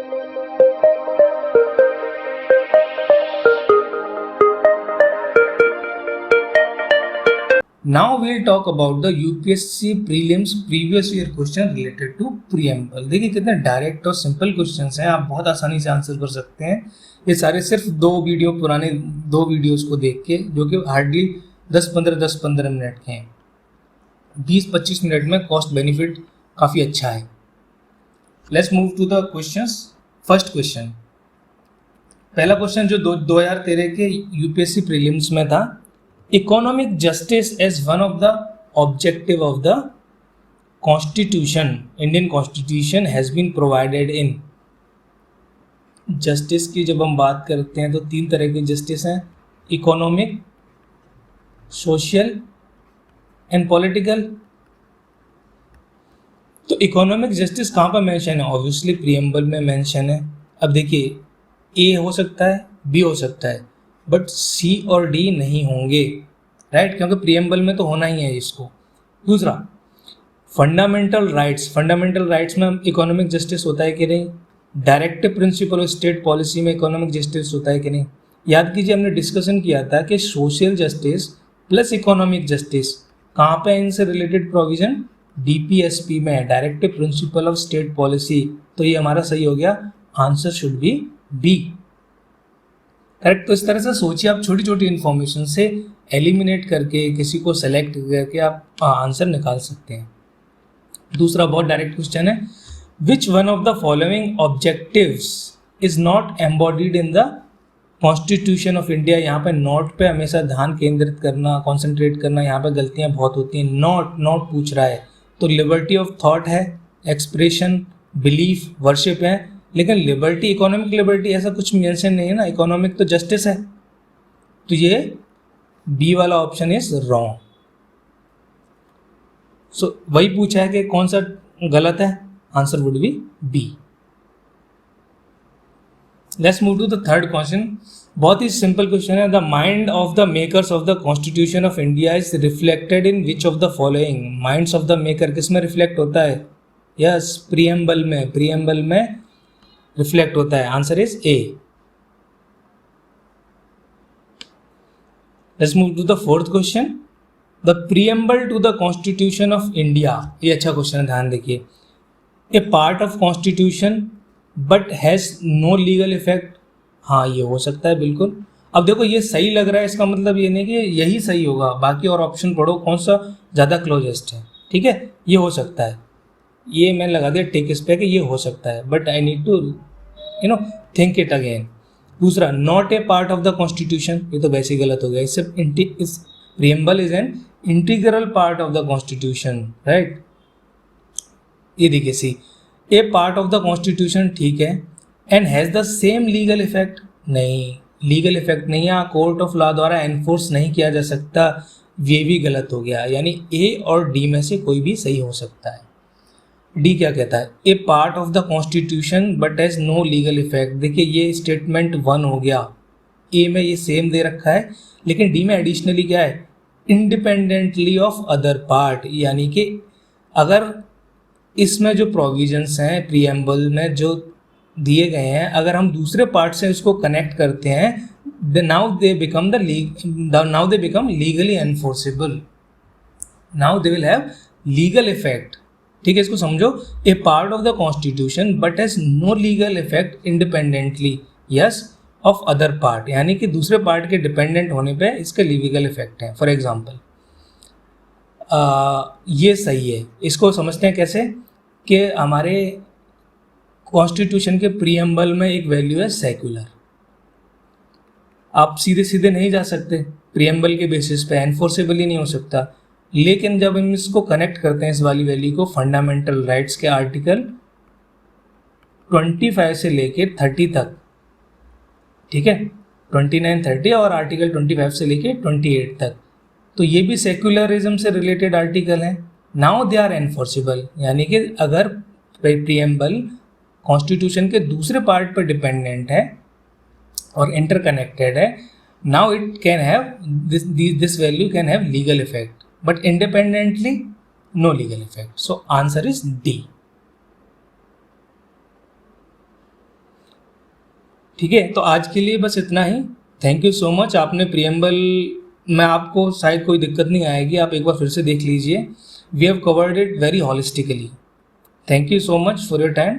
Now we'll talk about the UPSC prelims previous year question related to preamble। देखिए कितने direct और simple questions हैं, आप बहुत आसानी से आंसर कर सकते हैं। ये सारे सिर्फ पुराने दो वीडियोस को देख के, जो कि हार्डली 10-15 मिनट के हैं। 20-25 मिनट में कॉस्ट बेनिफिट काफ़ी अच्छा है। Let's move to the questions. First question, पहला क्वेश्चन जो 2013 के यूपीएससी प्रीलिम्स में था, economic justice as one of the objective of the constitution, Indian constitution has been provided in. Justice की जब हम बात करते हैं तो 3 तरह के जस्टिस हैं, इकोनॉमिक, सोशल एंड पॉलिटिकल। तो इकोनॉमिक जस्टिस कहाँ पर मेंशन है? ऑब्वियसली प्रीएम्बल में मेंशन है। अब देखिए, ए हो सकता है, बी हो सकता है, बट सी और डी नहीं होंगे, राइट? क्योंकि प्रीएम्बल में तो होना ही है इसको। दूसरा, फंडामेंटल राइट्स में इकोनॉमिक जस्टिस होता है कि नहीं? Directive principle of state policy में इकोनॉमिक जस्टिस होता है कि नहीं? याद कीजिए, हमने डिस्कशन किया था कि social justice plus economic justice कहाँ पे इनसे रिलेटेड प्रोविजन? डीपीएसपी में, directive principle of state policy. तो ये हमारा सही हो गया, answer should be B, correct. तो इस तरह से सोचिए, आप छोटी छोटी इन्फॉर्मेशन से एलिमिनेट करके, किसी को सेलेक्ट करके आप आंसर निकाल सकते हैं। दूसरा बहुत डायरेक्ट क्वेश्चन है, which one of the following objectives is not embodied in the constitution of India. यहाँ पे नॉट पे हमेशा ध्यान केंद्रित करना, कॉन्सेंट्रेट करना, यहाँ पे गलतियाँ बहुत होती हैं। नॉट पूछ रहा है, तो लिबर्टी ऑफ थॉट है, एक्सप्रेशन, बिलीफ, वर्शिप है, लेकिन लिबर्टी, इकोनॉमिक लिबर्टी ऐसा कुछ मेंशन नहीं है ना। इकोनॉमिक तो जस्टिस है, तो ये बी वाला ऑप्शन इज रॉन्ग। सो वही पूछा है कि कौन सा गलत है, answer would be B. Let's move to the third question. बहुत ही सिंपल क्वेश्चन है, the mind of the makers of the constitution of India is reflected in which of the following. Minds of the maker किस में reflect होता है? Yes, preamble में, preamble में reflect होता है। Answer is A. Let's move to the fourth question, the preamble to the constitution of India. ये अच्छा क्वेश्चन है, ध्यान देखिए। A part of constitution but has no legal effect. हाँ, ये हो सकता है बिल्कुल। अब देखो, ये सही लग रहा है, इसका मतलब ये नहीं कि यही सही होगा, बाकी और ऑप्शन पढ़ो कौन सा ज़्यादा क्लोजेस्ट है। ठीक है, ये हो सकता है, ये मैंने लगा दिया टिक इस पे कि ये हो सकता है, but I need to think it again. दूसरा, not a part of the constitution, ये तो वैसे ही गलत हो गया। इससे इस preamble is an integral part of the constitution, right? ये देखिए see, a part of the constitution ठीक है, and has the same legal effect. नहीं, लीगल इफेक्ट नहीं है, कोर्ट ऑफ लॉ द्वारा एनफोर्स नहीं किया जा सकता, ये भी गलत हो गया। यानी ए और डी में से कोई भी सही हो सकता है। डी क्या कहता है? A part of the constitution but has no legal effect. देखिए, ये स्टेटमेंट 1 हो गया, ए में ये सेम दे रखा है, लेकिन डी में एडिशनली क्या है? Independently of other part. यानी कि अगर इसमें जो प्रोविजंस हैं प्रीएम्बल में जो दिए गए हैं, अगर हम दूसरे पार्ट से इसको कनेक्ट करते हैं, now they become legally enforceable, now they will have legal effect. ठीक है, इसको समझो। A part of the constitution but has no legal effect independently yes of other part. यानी कि दूसरे पार्ट के डिपेंडेंट होने पे इसके लीगल इफेक्ट है। फॉर एग्जांपल, ये सही है। इसको समझते हैं कैसे कि हमारे कॉन्स्टिट्यूशन के प्रीएम्बल में एक वैल्यू है सेक्युलर। आप सीधे सीधे नहीं जा सकते प्रीएम्बल के बेसिस पे, एनफोर्सेबल ही नहीं हो सकता। लेकिन जब हम इसको कनेक्ट करते हैं, इस वाली वैल्यू को, फंडामेंटल राइट्स के आर्टिकल 25 से लेके 30 तक, ठीक है, 29, 30 और आर्टिकल 25 से लेके 28 तक, तो ये भी सेक्युलरिज्म से रिलेटेड आर्टिकल हैं। Now they are enforceable. यानी कि अगर प्रीएम्बल कॉन्स्टिट्यूशन के दूसरे पार्ट पर डिपेंडेंट है और इंटरकनेक्टेड है, now it can have this value can have legal effect, but independently no legal effect. So answer is D. ठीक है, तो आज के लिए बस इतना ही। Thank you so much. आपने प्रियम्बल में, आपको शायद कोई दिक्कत नहीं आएगी, आप एक बार फिर से देख लीजिए। We have covered it very holistically. Thank you so much for your time.